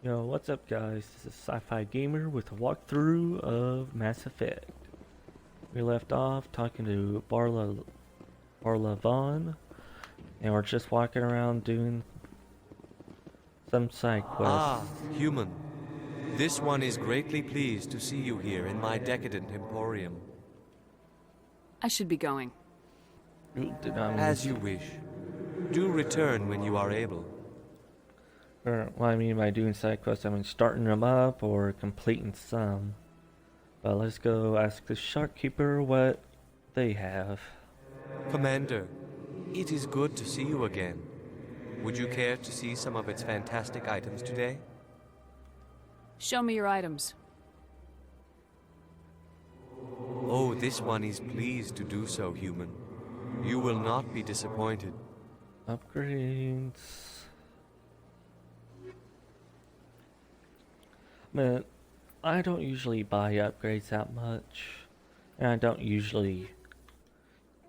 Yo, what's up guys? This is Sci-Fi Gamer with a walkthrough of Mass Effect. We left off talking to Barla Vaughn, and we're just walking around doing some side quests. Ah, human. This one is greatly pleased to see you here in my decadent emporium. I should be going. Ooh, did not mean As you wish. Do return when you are able. what I mean by doing side quests, I mean starting them up or completing some. But let's go ask the shopkeeper what they have. Commander, it is good to see you again. Would you care to see some of its fantastic items today? Show me your items. Oh, this one is pleased to do so, human. You will not be disappointed. Upgrades. Man, I don't usually buy upgrades that much, and I don't usually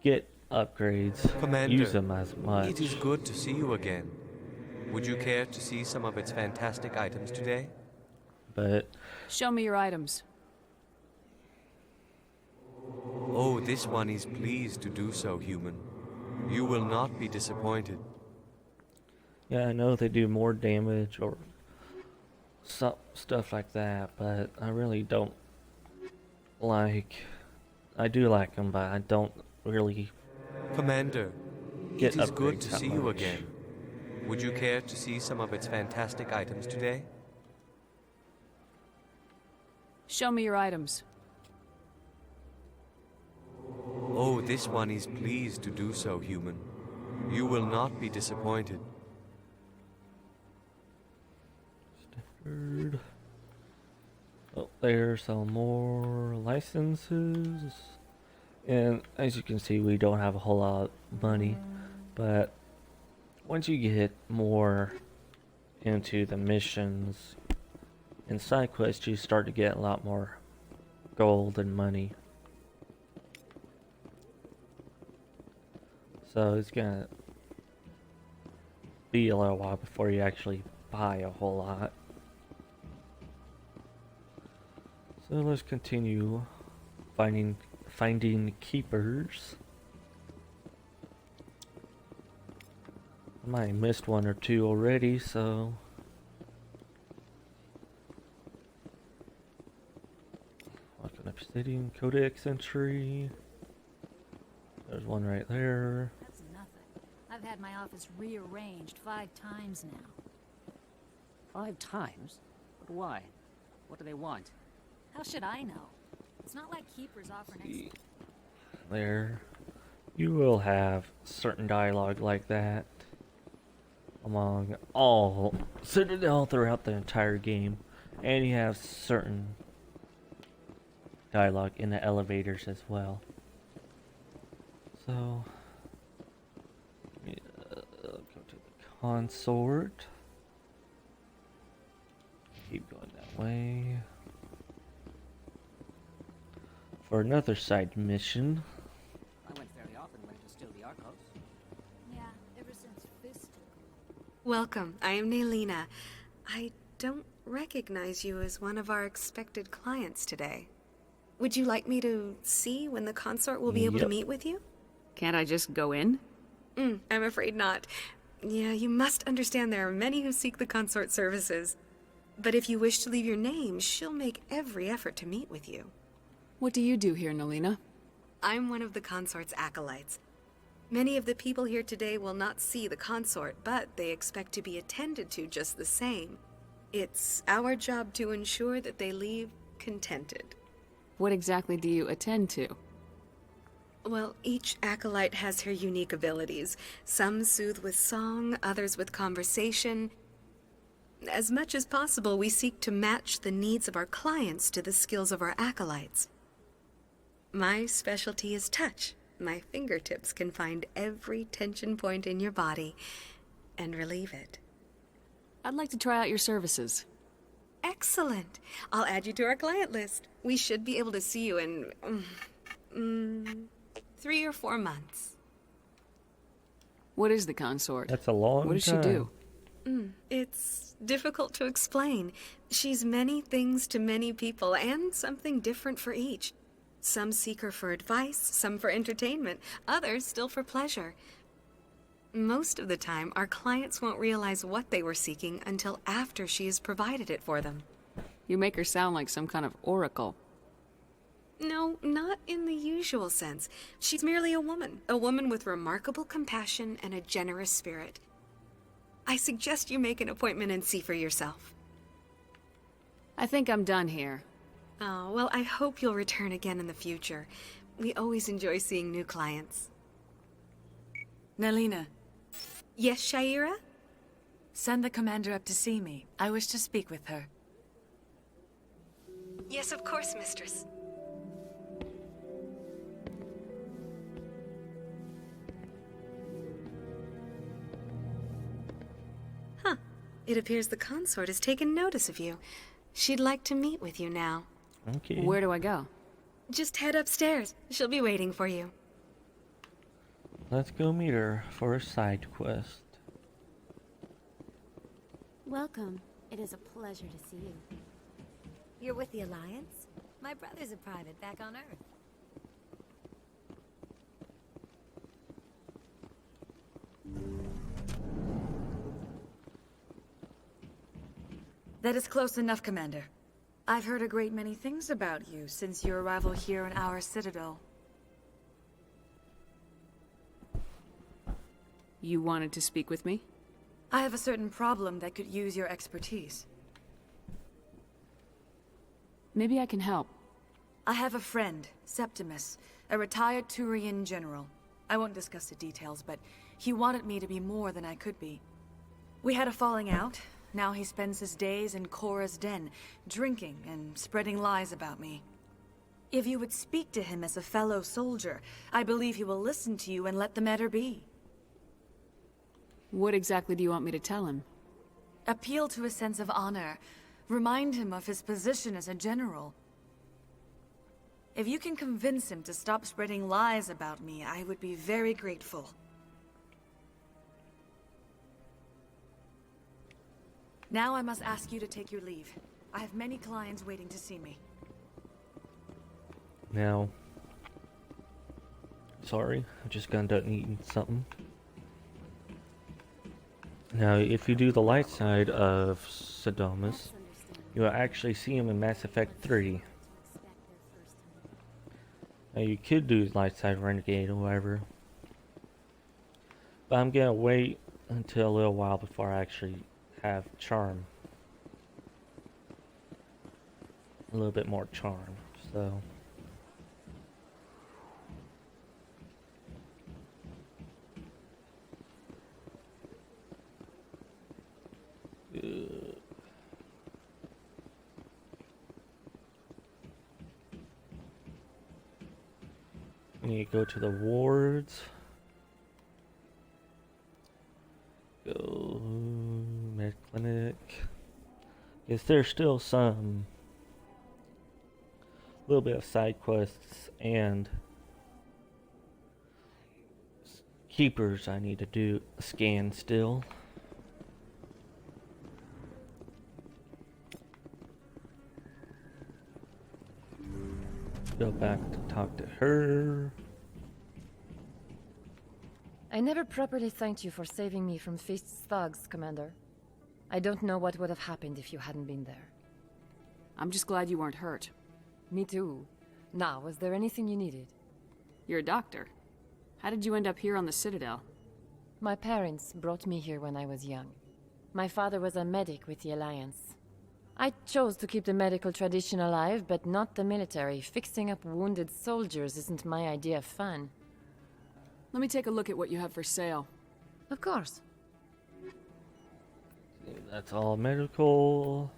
get upgrades, Commander, use them as much. it is good to see you again. Would you care to see some of its fantastic items today? But Show me your items. Oh, this one is pleased to do so, human. You will not be disappointed. yeah, I know they do more damage or stuff like that, but I really don't like. I do like them, but I don't really Commander, get it is good upgrades to that see you much. again. Would you care to see some of its fantastic items today? Show me your items. Oh, this one is pleased to do so, human. You will not be disappointed. Standard. Oh, there's some more licenses. And as you can see, we don't have a whole lot of money, but once you get more into the missions and side quests, you start to get a lot more gold and money. So it's gonna be a little while before you actually buy a whole lot. So let's continue finding keepers. I might have missed one or two already, so Welcome Obsidian Codex entry. There's one right there. That's nothing. I've had my office rearranged 5 times now. 5 times? But why? What do they want? How should I know? It's not like keepers offer next. There. You will have certain dialogue like that among all Citadel throughout the entire game, and you have certain dialogue in the elevators as well. So, go to the consort. Keep going that way. For another side mission. I went fairly often when it was still the Arcos. Yeah, ever since Fist. Welcome, I am Nailina. I don't recognize you as one of our expected clients today. Would you like me to see when the consort will be able to Yep. meet with you? Can't I just go in? I'm afraid not. Yeah, you must understand there are many who seek the consort services. But if you wish to leave your name, she'll make every effort to meet with you. What do you do here, Nalina? I'm one of the consort's acolytes. Many of the people here today will not see the consort, but they expect to be attended to just the same. It's our job to ensure that they leave contented. What exactly do you attend to? Well, each acolyte has her unique abilities. Some soothe with song, others with conversation. As much as possible, we seek to match the needs of our clients to the skills of our acolytes. My specialty is touch. My fingertips can find every tension point in your body and relieve it. I'd like to try out your services. Excellent. I'll add you to our client list. We should be able to see you in 3 or 4 months. What is the consort? That's a long What does time. she do? It's difficult to explain. She's many things to many people, and something different for each. Some seek her for advice, some for entertainment, others still for pleasure. Most of the time, our clients won't realize what they were seeking until after she has provided it for them. You make her sound like some kind of oracle. No, not in the usual sense. She's merely a woman with remarkable compassion and a generous spirit. I suggest you make an appointment and see for yourself. I think I'm done here. Oh, well, I hope you'll return again in the future. We always enjoy seeing new clients. Nalina, Yes, Shaira? send the commander up to see me. I wish to speak with her. Yes, of course, mistress. Huh. It appears the consort has taken notice of you. She'd like to meet with you now. Okay. Where do I go? Just head upstairs. She'll be waiting for you. Let's go meet her for a side quest. Welcome. It is a pleasure to see you. You're with the Alliance? My brother's a private back on Earth. That is close enough, Commander. I've heard a great many things about you since your arrival here in our citadel. You wanted to speak with me? I have a certain problem that could use your expertise. Maybe I can help. I have a friend, Septimus, a retired Turian general. I won't discuss the details, but he wanted me to be more than I could be. We had a falling out. Now he spends his days in Korra's den, drinking and spreading lies about me. If you would speak to him as a fellow soldier, I believe he will listen to you and let the matter be. What exactly do you want me to tell him? Appeal to his sense of honor. Remind him of his position as a general. If you can convince him to stop spreading lies about me, I would be very grateful. Now I must ask you to take your leave. I have many clients waiting to see me. Now, sorry, I just got done eating something. Now, if you do the light side of Sodomus, you will actually see him in Mass Effect 3. Now, you could do light side Renegade or whatever, but I'm gonna wait until a little while before I actually have charm. A little bit more charm, so. We need to go to the wards. Go med clinic. Is there still some little bit of side quests and keepers I need to do scan still? Go back to talk to her. I never properly thanked you for saving me from Feast's thugs, Commander. I don't know what would have happened if you hadn't been there. I'm just glad you weren't hurt. Me too. Now, was there anything you needed? You're a doctor. How did you end up here on the Citadel? My parents brought me here when I was young. My father was a medic with the Alliance. I chose to keep the medical tradition alive, but not the military. Fixing up wounded soldiers isn't my idea of fun. Let me take a look at what you have for sale. Of course. That's all medical.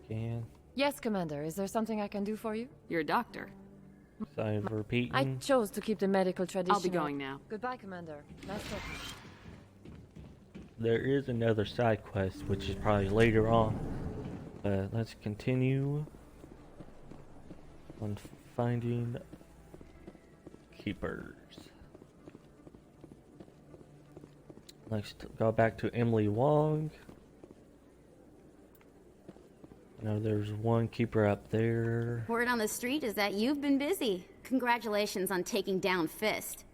Scan. Yes, Commander. Is there something I can do for you? You're a doctor. Sorry for repeating. I chose to keep the medical tradition. I'll be going now. Goodbye, Commander. Nice talking. There is another side quest, which is probably later on. But let's continue on finding keepers. Let's go back to Emily Wong. Now there's one keeper up there. Word on the street is that you've been busy. Congratulations on taking down Fist.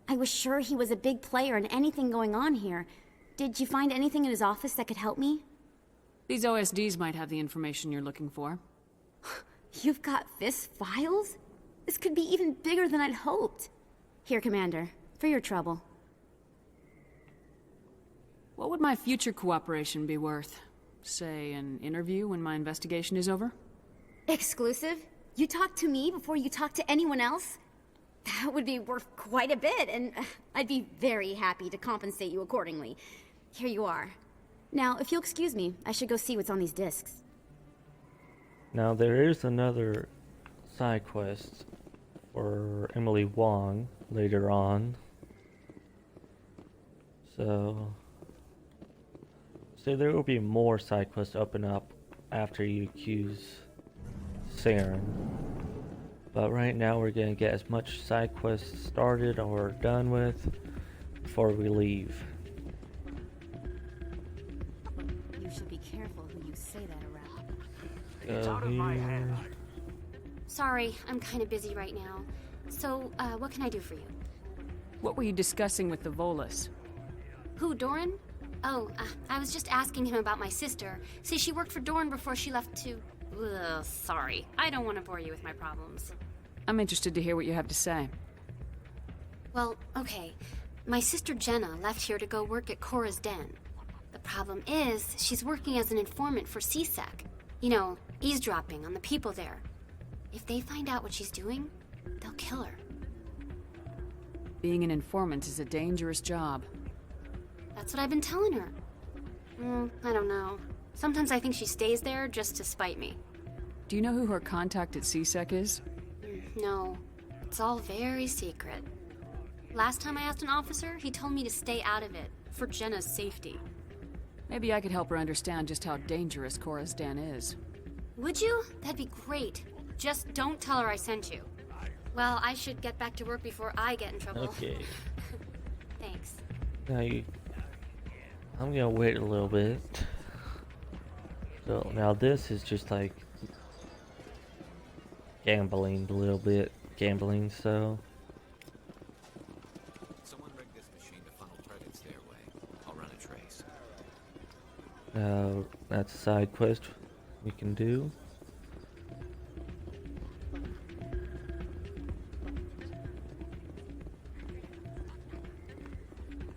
I was sure he was a big player in anything going on here. Did you find anything in his office that could help me? These OSDs might have the information you're looking for. You've got Fist files? This could be even bigger than I'd hoped. Here, Commander, for your trouble. What would my future cooperation be worth? Say, an interview when my investigation is over? Exclusive? You talk to me before you talk to anyone else? That would be worth quite a bit, and I'd be very happy to compensate you accordingly. Here you are. Now, if you'll excuse me, I should go see what's on these discs. Now there is another side quest for Emily Wong later on. So there will be more side quests open up after you accuse Saren. But right now we're gonna get as much side quests started or done with before we leave. You should be careful who you say that around. It's out of my hands. Sorry, I'm kind of busy right now. So, what can I do for you? What were you discussing with the Volus? Who, Doran? Oh, I was just asking him about my sister. See, she worked for Doran before she left to... Ugh, sorry. I don't want to bore you with my problems. I'm interested to hear what you have to say. Well, okay. My sister Jenna left here to go work at Cora's Den. The problem is, she's working as an informant for CSEC. You know, eavesdropping on the people there. If they find out what she's doing, they'll kill her. Being an informant is a dangerous job. That's what I've been telling her. I don't know. Sometimes I think she stays there just to spite me. Do you know who her contact at CSEC is? No. It's all very secret. Last time I asked an officer, he told me to stay out of it, for Jenna's safety. Maybe I could help her understand just how dangerous Cora's Den is. Would you? That'd be great. Just don't tell her I sent you. Well, I should get back to work before I get in trouble. Okay. Thanks. I'm gonna wait a little bit. So now this is just like gambling a little bit. So Someone rig this machine to funnel targets their way. I'll run a trace. that's a side quest we can do.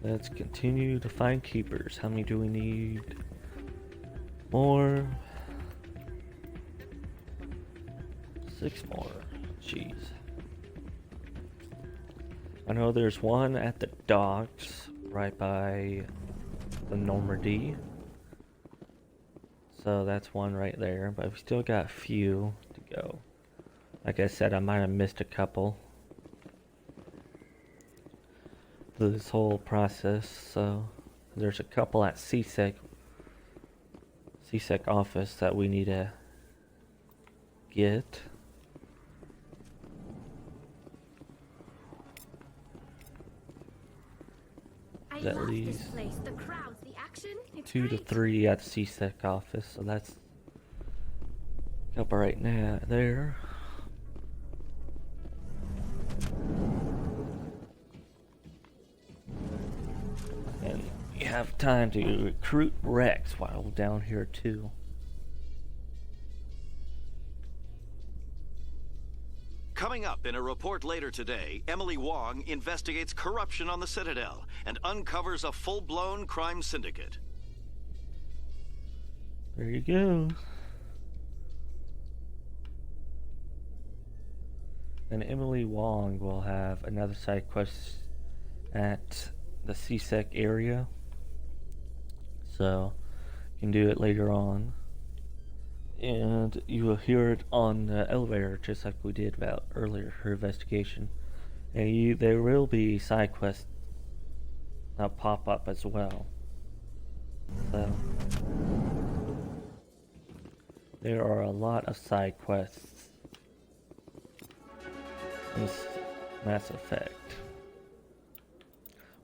Let's continue to find keepers. How many do we need? More. 6 more. Jeez. I know there's one at the docks right by the Normandy. So that's one right there. But we still got a few to go. Like I said, I might have missed a couple this whole process, so there's a couple at CSEC office that we need to get. At least place. The crowds, the action. It's 2 to 3 at the CSEC office, so that's a couple right now there. And you have time to recruit Rex while down here too. Coming up in a report later today, Emily Wong investigates corruption on the Citadel and uncovers a full-blown crime syndicate. There you go. And Emily Wong will have another side quest at the CSEC area, so you can do it later on, and you will hear it on the elevator just like we did about earlier, her investigation. And there will be side quests that pop up as well, so there are a lot of side quests in this Mass Effect.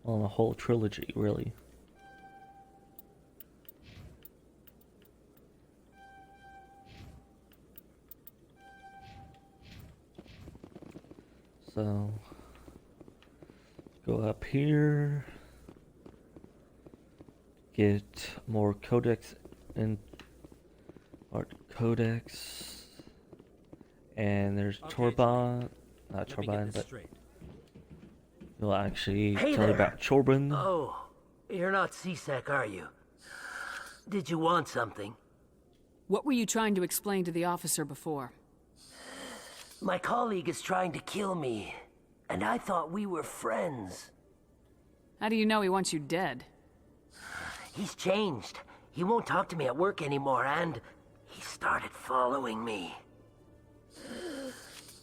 on a whole trilogy, really. So, go up here, get more codex and art codex, and there's Chorban, not Chorban, but you'll actually tell you about Chorban. Oh, you're not CSEC, are you? Did you want something? What were you trying to explain to the officer before? My colleague is trying to kill me, and I thought we were friends. How do you know he wants you dead? He's changed. He won't talk to me at work anymore, and he started following me.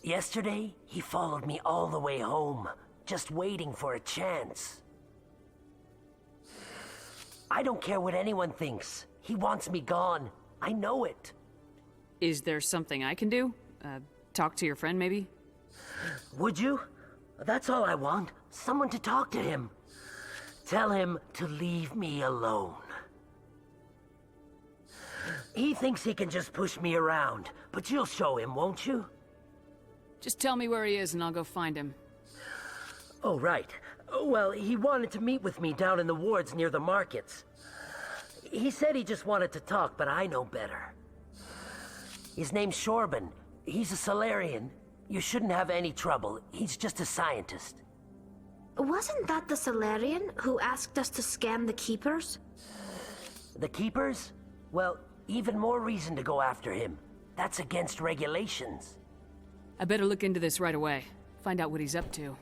Yesterday, he followed me all the way home, just waiting for a chance. I don't care what anyone thinks. He wants me gone. I know it. Is there something I can do? Talk to your friend, maybe? Would you? That's all I want. Someone to talk to him. Tell him to leave me alone. He thinks he can just push me around, but you'll show him, won't you? Just tell me where he is and I'll go find him. Oh, right. Well, he wanted to meet with me down in the wards near the markets. He said he just wanted to talk, but I know better. His name's Shorban. He's a Solarian. You shouldn't have any trouble. He's just a scientist. Wasn't that the Solarian who asked us to scan the Keepers? The Keepers? Well, even more reason to go after him. That's against regulations. I better look into this right away. Find out what he's up to.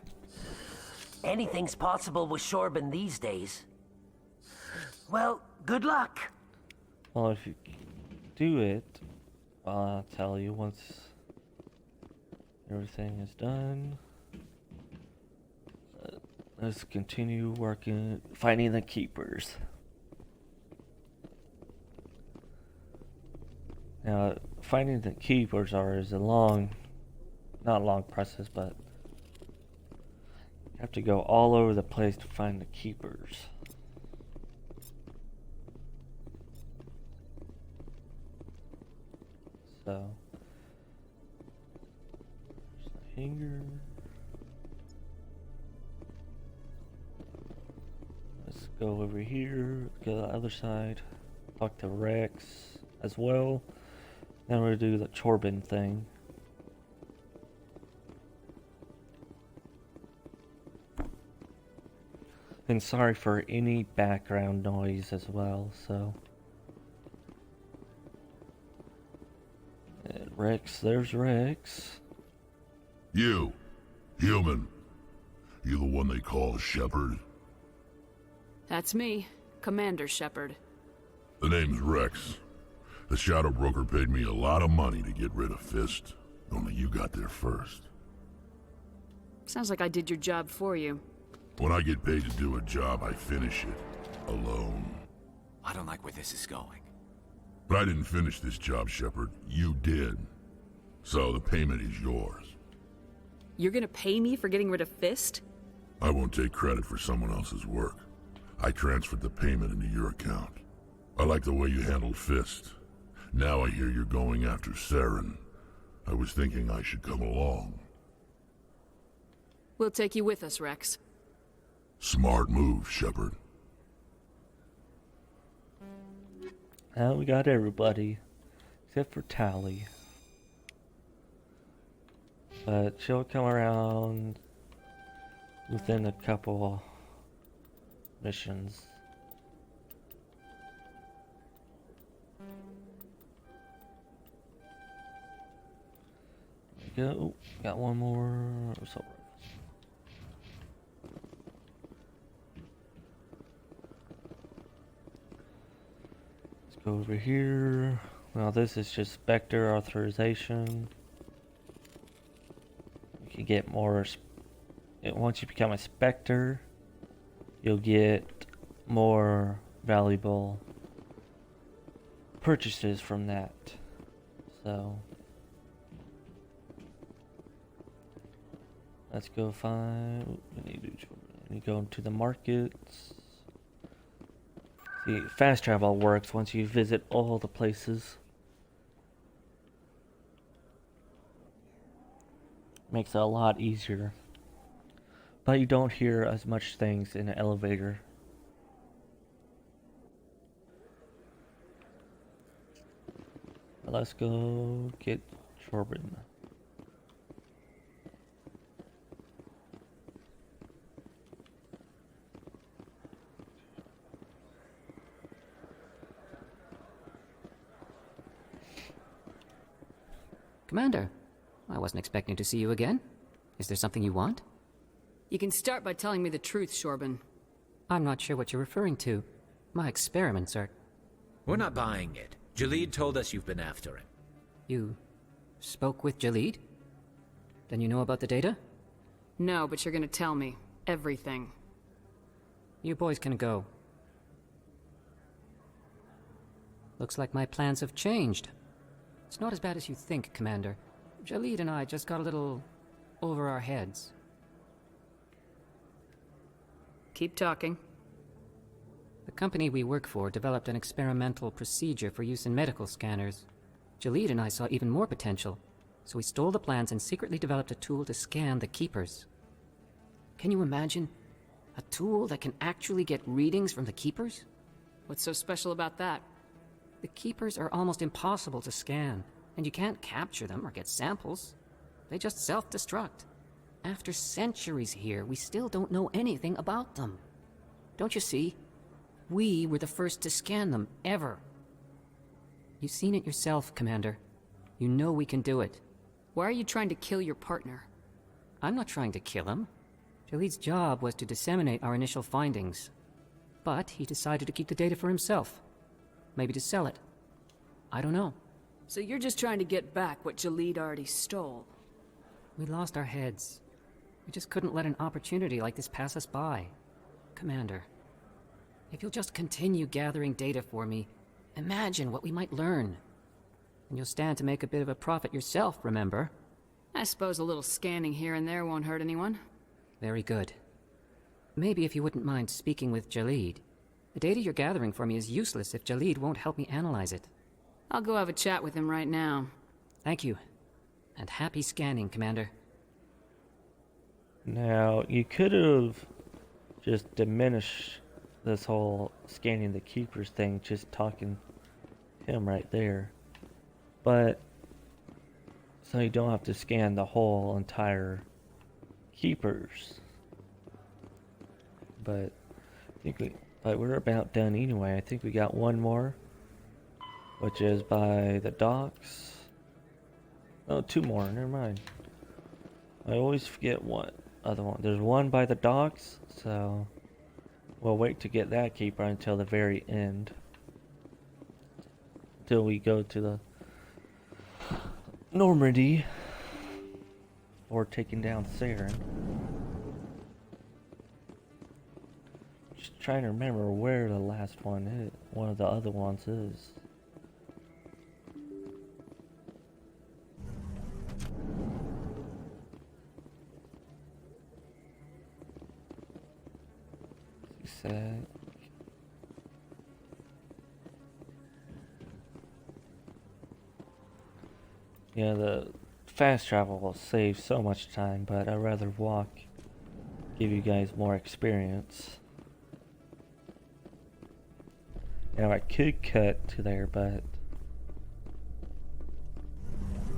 Anything's possible with Shorban these days. Well, good luck. Well, if you do it, I'll tell you once everything is done. Let's continue working, finding the keepers. Now, finding the keepers is a long, not a long process, but you have to go all over the place to find the keepers. So, there's the hanger. Let's go over here, go to the other side, talk to Rex as well. Then we'll do the Chorban thing. And sorry for any background noise as well, so. And Rex, there's Rex. You, human. You the one they call Shepard? That's me, Commander Shepard. The name's Rex. The Shadow Broker paid me a lot of money to get rid of Fist. Only you got there first. Sounds like I did your job for you. When I get paid to do a job, I finish it. Alone. I don't like where this is going. But I didn't finish this job, Shepard. You did. So the payment is yours. You're gonna pay me for getting rid of Fist? I won't take credit for someone else's work. I transferred the payment into your account. I like the way you handled Fist. Now I hear you're going after Saren. I was thinking I should come along. We'll take you with us, Rex. Smart move, Shepard. Now we got everybody, except for Tally. But she'll come around within a couple missions. There we go. Got one more. So let's go over here. Now this is just Spectre authorization. You can get more. Once you become a Spectre, you'll get more valuable purchases from that. So let's go find. We need to do You go into the markets. See, fast travel works once you visit all the places. Makes it a lot easier. But you don't hear as much things in an elevator. Let's go get Corbin. Commander, I wasn't expecting to see you again. Is there something you want? You can start by telling me the truth, Corbin. I'm not sure what you're referring to. My experiments are... We're not buying it. Jalid told us you've been after him. You spoke with Jalid? Then you know about the data? No, but you're gonna tell me. Everything. You boys can go. Looks like my plans have changed. It's not as bad as you think, Commander. Jalid and I just got a little over our heads. Keep talking. The company we work for developed an experimental procedure for use in medical scanners. Jalid and I saw even more potential, so we stole the plans and secretly developed a tool to scan the Keepers. Can you imagine? A tool that can actually get readings from the Keepers? What's so special about that? The Keepers are almost impossible to scan, and you can't capture them or get samples. They just self-destruct. After centuries here, we still don't know anything about them. Don't you see? We were the first to scan them, ever. You've seen it yourself, Commander. You know we can do it. Why are you trying to kill your partner? I'm not trying to kill him. Jalid's job was to disseminate our initial findings. But he decided to keep the data for himself. Maybe to sell it. I don't know. So you're just trying to get back what Jalid already stole? We lost our heads. We just couldn't let an opportunity like this pass us by. Commander, if you'll just continue gathering data for me, imagine what we might learn. And you'll stand to make a bit of a profit yourself, remember? I suppose a little scanning here and there won't hurt anyone. Very good. Maybe if you wouldn't mind speaking with Jalid. The data you're gathering for me is useless if Jalid won't help me analyze it. I'll go have a chat with him right now. Thank you. And happy scanning, Commander. Now, you could have just diminished this whole scanning the Keepers thing, just talking him right there. But, so you don't have to scan the whole entire Keepers. But, we're about done anyway. I think we got one more, which is by the docks. Oh, two more, never mind. I always forget what other one. There's one by the docks, so we'll wait to get that Keeper until the very end. Until we go to the Normandy or taking down Saren. Just trying to remember where the last one is. One of the other ones is. Said. Yeah, the fast travel will save so much time, but I'd rather walk, give you guys more experience. Now I could cut to there, but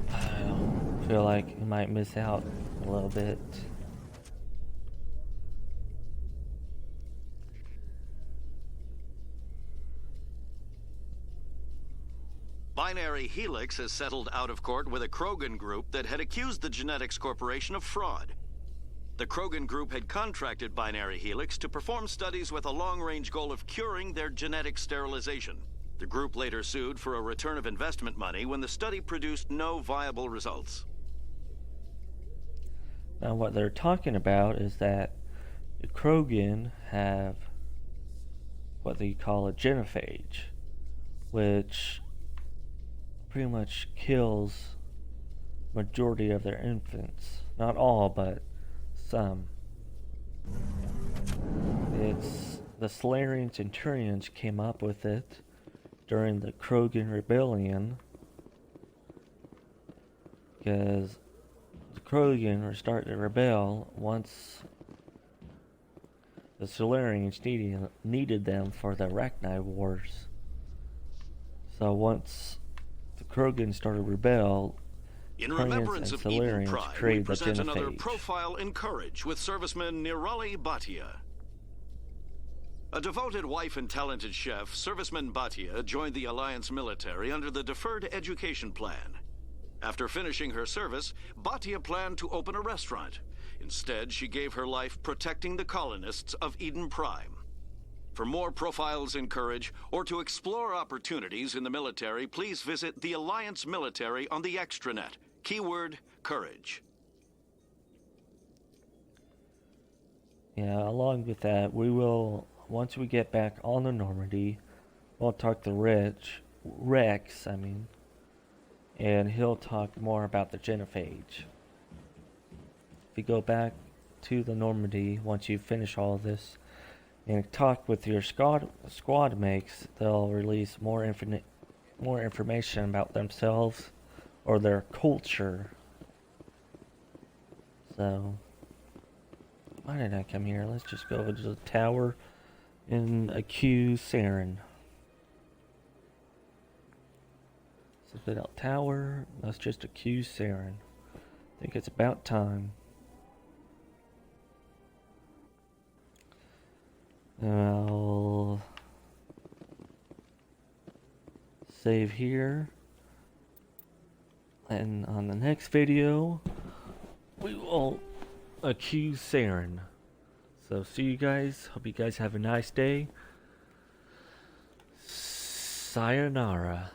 I feel like you might miss out a little bit. Binary Helix has settled out of court with a Krogan group that had accused the Genetics Corporation of fraud. The Krogan group had contracted Binary Helix to perform studies with a long-range goal of curing their genetic sterilization. The group later sued for a return of investment money when the study produced no viable results. Now what they're talking about is that the Krogan have what they call a genophage, which pretty much kills majority of their infants. Not all, but some. the Solarian Centurions came up with it during the Krogan Rebellion, because the Krogan were starting to rebel once the Solarians needed them for the Arachnid Wars. So once the Krogan started to rebel, In Krayans remembrance and of Eden Solarians Pride, we created the present another Genophage. profile in courage with serviceman Nirali Bhatia. A devoted wife and talented chef, serviceman Bhatia joined the Alliance military under the Deferred Education Plan. After finishing her service, Bhatia planned to open a restaurant. Instead, she gave her life protecting the colonists of Eden Prime. For more profiles in courage, or to explore opportunities in the military, please visit the Alliance Military on the extranet. Keyword, courage. Yeah, along with that, we will, once we get back on the Normandy, we'll talk to Rex, and he'll talk more about the Genophage. If you go back to the Normandy, once you finish all of this, and talk with your squad mates, they'll release more information about themselves or their culture. So, why did I come here? Let's just go to the tower and accuse Saren. Citadel Tower. Let's just accuse Saren. I think it's about time. I'll save here. And on the next video, we will accuse Saren. So see you guys. Hope you guys have a nice day. Sayonara.